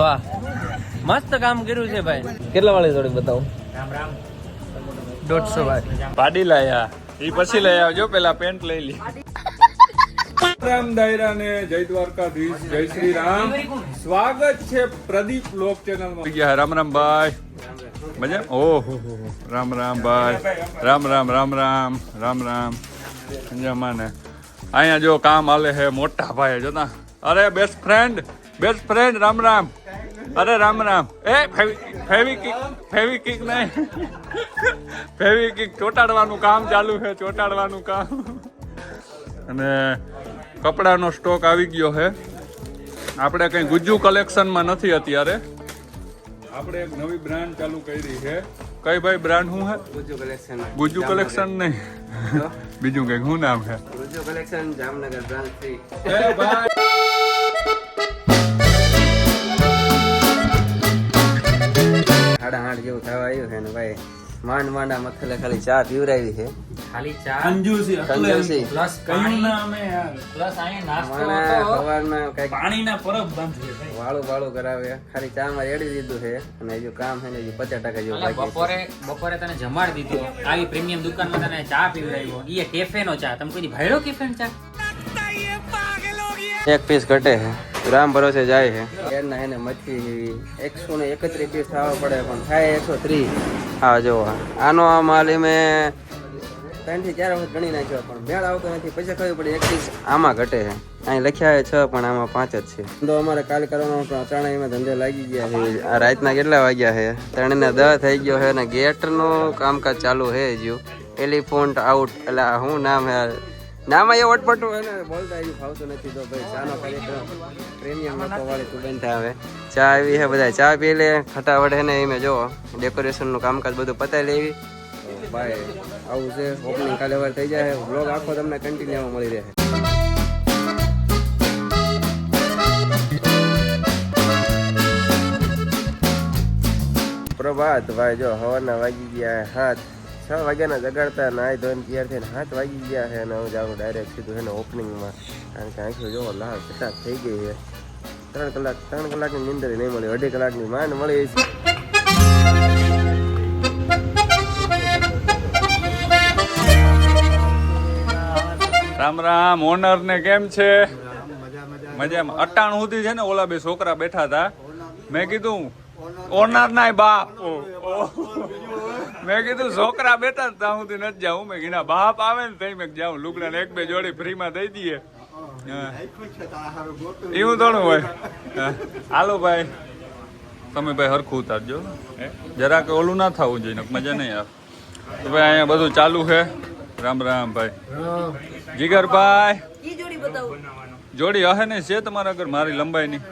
વાહ મસ્ત કામ કર્યું છે ભાઈ. કેટલા વાળી થોડીક બતાવો. રામ રામ 150 ભાઈ. પાડી લાયા એ પછી લઈ આવજો, પેલા પેન્ટ લઈ લી. રામ દાયરા ને જય દ્વારકાધીશ, જય શ્રી રામ. સ્વાગત છે પ્રદીપ લોક ચેનલ માં. રામ રામ ભાઈ, મજા? ઓહો રામ રામ ભાઈ, રામ રામ રામ રામ રામ રામ. મજામાં ને? અહીંયા જો કામ હાલે છે મોટા ભાઈ જોતા. અરે બેસ્ટ ફ્રેન્ડ રામ રામ. અરે રામ રામ. એ ફેવિકિક નહીં, ફેવિકિક ચોટાડવાનું કામ ચાલુ છે, ચોટાડવાનું કામ. અને કપડાનો સ્ટોક આવી ગયો છે. આપણે કઈ ગુજ્જુ કલેક્શનમાં નથી અત્યારે. આપણે એક નવી બ્રાન્ડ ચાલુ કરી છે. કઈ ભાઈ બ્રાન્ડ શું છે? ગુજ્જુ કલેક્શન નહીં, બીજું કઈક શું નામ છે? Gujju collection Jamnagar branch 3. એ ભાઈ 8:30 જેવું થવા આવ્યું છે ને ભાઈ માંડ માંડા મથલે ખાલી ચા પીવરાવી છે. ખાલી ચા કંજૂસી પ્લસ કયું ના અમે યાર પ્લસ આયા નાસ્તો હતો સવારના કઈક પાણીના પરબ બાંધીએ ભાઈ, વાળું કરાવે. ખાલી ચા માં રેડી દીધું છે અને હજુ કામ છે ને હજુ 50% જેવું બાકી. બપોરે તને જમાડી દીધું, આવી પ્રીમિયમ દુકાનમાં તને ચા પીવરાવ્યો. ઈ કેફે નો ચા. તમે કોઈ ભાઈડો કેફે નો ચા? એક પીસ ઘટે છે, ગ્રામ ભરોસે જાય છે. એરના એને મચ્છી 131 પીસ થવા પડે પણ થાય 130. હા જો આનો આ માલ મેં 3 થી 4 વખત ગણી નાખ્યો પણ મેળ આવતો નથી. પછી ખબર પડી એક પીસ આમાં ઘટે છે. અહીં લખ્યા છે 6 પણ આમાં 5 જ છે. તો અમારે કાલ કરવાનો ચણાઈમાં ધંધે લાગી ગયા છે. આ રાતના કેટલા વાગ્યા છે? 3:10 થઈ ગયો છે અને ગેટનું કામકાજ ચાલુ છે હજુ. એલિફન્ટ આઉટ એટલે શું નામ છે? નામ એ વટપટું એને બોલતા હજુ ફાવતું નથી. તો ભાઈ ચાનો કાર્યક્રમ પ્રીમિયમ લોકો વાળી તું બંધ આવે. ચા આવી છે, બધા ચા પી લે ફટાફટ છે ને. એમ જો ડેકોરેશનનું કામકાજ બધું પતાવી લેવી. ભાઈ આવું છે. ઓપનિંગ કાલે વાર થઈ જાય. બ્લોગ આખો તમને કન્ટિન્યુ મળી રહે. પ્રભાત ભાઈ જો હવાના વાગી ગયા 7 વાગ્યાના જગાડતા નાઈ ધોઈને તૈયાર થઈને 7 વાગી ગયા છે અને હું જાઉં ડાયરેક્ટ સીધું છે ને ઓપનિંગમાં. કારણ કે આંખો જો લાલ ચટાક થઈ ગઈ છે. 3 કલાકની નીંદર નહીં મળી, 2.5 કલાકની માંડ મળી છે. રામ રામ. ઓનર ને કેમ છે? મજામાં. 98 સુધી છે ને ઓલા બે છોકરા બેઠા હતા. મેં કીધું ઓનર ના બાપ, મેં કીધું છોકરા બેઠા ત્યાં સુધી નથી જાઉં. મેં કીધું બાપ આવે ને તઈ મેં જાઉં. લુગડા ને 1-2 જોડી ફ્રીમાં દઈ દઈએ. એવું થોડું હોય. હાલો ભાઈ તમે ભાઈ હરખું ઉતારજો જરા કે ઓલું ના થવું જોઈએ, મજા નહીં આવે. તો ભાઈ અહીંયા બધું ચાલુ છે. રામ રામ ભાઈ. જીગરભાઈ જોડી હશે ને છે તમારા ઘર? મારી લંબાઈ ની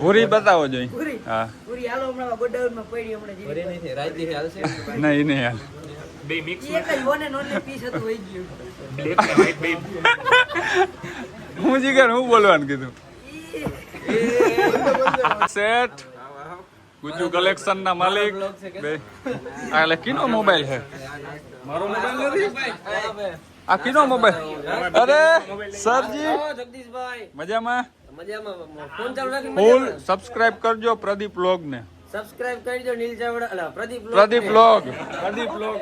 ભૂરી બતાવો જોઈએ. હા નહીં નહીં હાલ. હું જીગર હું બોલવાનું કીધું? સેટ ગુજ્જુ કલેક્શન ના માલિક એટલે કીનો મોબાઈલ છે? મારો મોબાઈલ નથી. આ કીનો મોબાઈલ? અરે સરજી મજામાં? ફૂલ સબસ્ક્રાઇબ કરજો પ્રદીપ વ્લોગ ને. સબસ્ક્રાઇબ કરજો નીલ ચાવડા પ્રદીપ વ્લોગ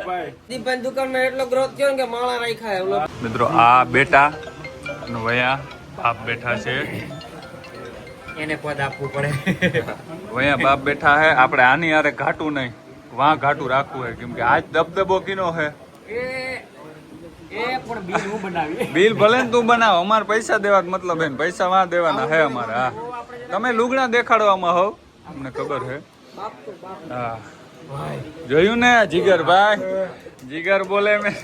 ભાઈ. દીપન દુકાનમાં એટલો ગ્રોથ થયો કે માળા રાખ્યા. મિત્રો આ બેટા વયા બાપ બેઠા છે. એને પદ આપવું પડે. વયા બાપ બેઠા હે. આપણે આની હારે ઘાટું નહીં, વાં ઘાટું રાખવું હે. કેમ કે આજ દબદબો કીનો હે. બિલ ભલે ને તું બનાવ, અમારે પૈસા દેવા મતલબ હે. પૈસા વાં દેવાના હે અમારે. હા તમે લુગડા દેખાડવામાં હોવ, અમને ખબર હે. હા જોયું ને જીગર ભાઈ? જીગર બોલે મેં.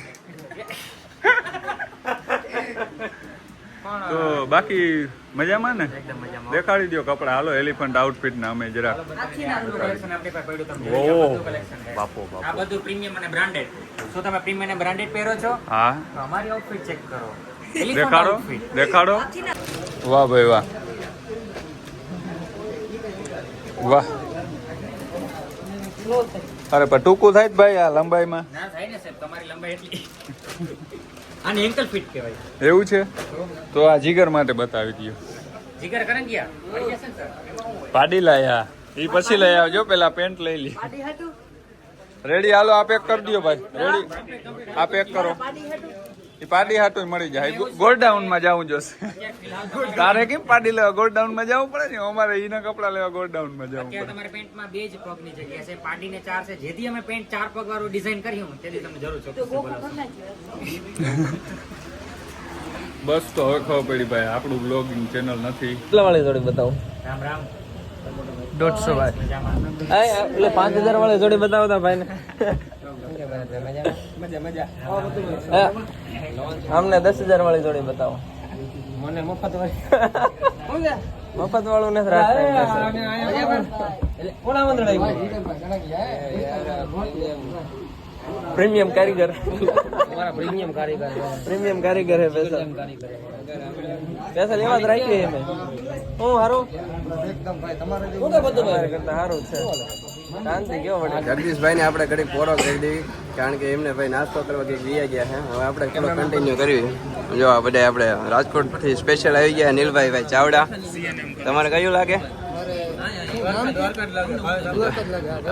તો બાકી મજામાં ને? દેખાડી દો કપડા. હાલો એલિફન્ટ આઉટફિટ ના અમે જરા. બાપો આ બધું પ્રીમિયમ અને બ્રાન્ડેડ. શું તમે પ્રીમિયમ અને બ્રાન્ડેડ પહેરો છો? હા તો અમારી આઉટફિટ ચેક કરો. દેખાડો. વાહ ભાઈ વાહ વાહ. અરે પણ ટૂંકું થાય ભાઈ આ લંબાઈમાં? ના થાય ને સાહેબ, તમારી લંબાઈ એટલી. આને એન્કલ ફિટ કહેવાય. એવું છે તો આ જીગર માટે બતાવી દો. જીગર કરંગિયા પડી જશે ને સર. પાડી લાયા એ પછી લઈ આવજો, પેલા પેન્ટ લઈ લી. રેડી હાલો, આ પેક કરી દો ભાઈ. રેડી આ પેક કરો. એ પાડી હાટું મળી જાય. ગોડાઉન માં જવું જોશે. તારે કેમ પાડી લેવા ગોડાઉન માં જવું પડે ને? અમારે એના કપડા લેવા ગોડાઉન માં જવું અત્યારે પડે. તમારે પેન્ટમાં બે જ પગની જગ્યા છે, પાડીને 4 છે. જેથી અમે પેન્ટ 4 પગ વાળું ડિઝાઇન કર્યું તેથી તમે જરૂર છો. બસ તો હવે ખબર પડી ભાઈ, આપણું બ્લોગિંગ ચેનલ નથી. કેટલા વાળી જોડી બતાવો? રામ રામ. 150 ભાઈ. મજામાં. એટલે 5000 વાળી જોડી બતાવતા ભાઈ ને. અમને 10000 વાળી જોડી બતાવો. મને મફત વાળી. મફત વાળું નથી રાખતા. પ્રીમિયમ કારીગર. પ્રીમિયમ કારીગર. પ્રીમિયમ કારીગર હે પૈસા. પૈસા લેવા જ રાખીએ અમે. હું હારું એકદમ ભાઈ તમારે તમારે કરતા હારું છે. શાંતિ કેવો પડે. જગદીશભાઈ ને આપણે ઘડી પોરો કરી દેવી, કારણ કે એમને ભાઈ નાસ્તો કરવા કંઈક વી ગયા છે. હવે આપણે થોડો કન્ટિન્યુ કરવી. જો આ બધા આપણે રાજકોટ થી સ્પેશિયલ આવી ગયા. નીલભાઈ ભાઈ ચાવડા. તમારે કયું લાગે?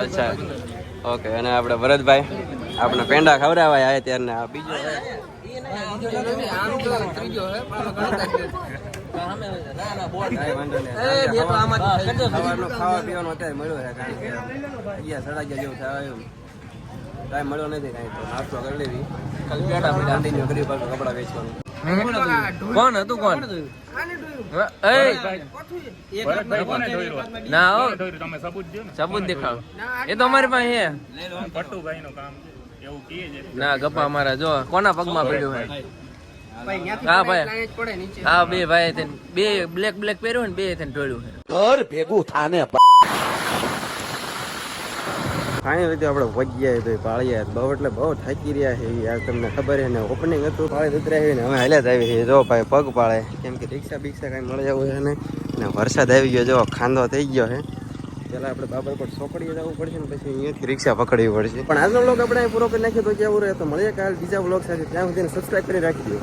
અચ્છા ઓકે. અને આપણે ભરતભાઈ આપણે પેંડા ખવડાવાય આવે ત્યારે આ બીજો ખાવા પીવાનું અત્યારે મળ્યો છે, કારણ કે 11-11:30 જેવું થયું. ટાઈમ મળ્યો નથી કાંઈ, તો નાસ્તો કરી લેવી. કન્ટિન્યુ કરી પાછું કપડા વેચવાનું. કોણ હતું? કોણ? ના હો, સબૂત દેખાડો. એ તો અમારી પાસે ના ગપ્પા અમારા. જો કોના પગમાં પડ્યું છે? હા ભાઈ, હા બે ભાઈ બે બ્લેક બ્લેક પહેર્યું ને બે થઈને ઢોળ્યું છે. ઘર ભેગું થાને ફાઇનલ રીતે આપણે વજ્યા ભાઈ પાળિયા. બહુ એટલે બહુ થાકી રહ્યા છે યાર, તમને ખબર છે ને. ઓપનિંગ હતું, પાળી ઉતરાવી ને હવે હાલ્યા જ આવી છે. જો ભાઈ પગ પાળે, કેમ કે રિક્ષા બિક્ષા કઈ મળી જવું છે ને વરસાદ આવી ગયો. જો ખાંધો થઈ ગયો છે. પેલા આપણે બાબરકોટ ચોકડીએ જવું પડશે ને પછી અહીંયાથી રિક્ષા પકડવી પડશે. પણ આજનો વ્લોગ આપણે પૂરો કરી નાખ્યો તો કેવું રહે તો મળીએ કાલ બીજા વ્લોગ સાથે. ત્યાં સુધી સબસ્ક્રાઈબ કરી રાખી દો.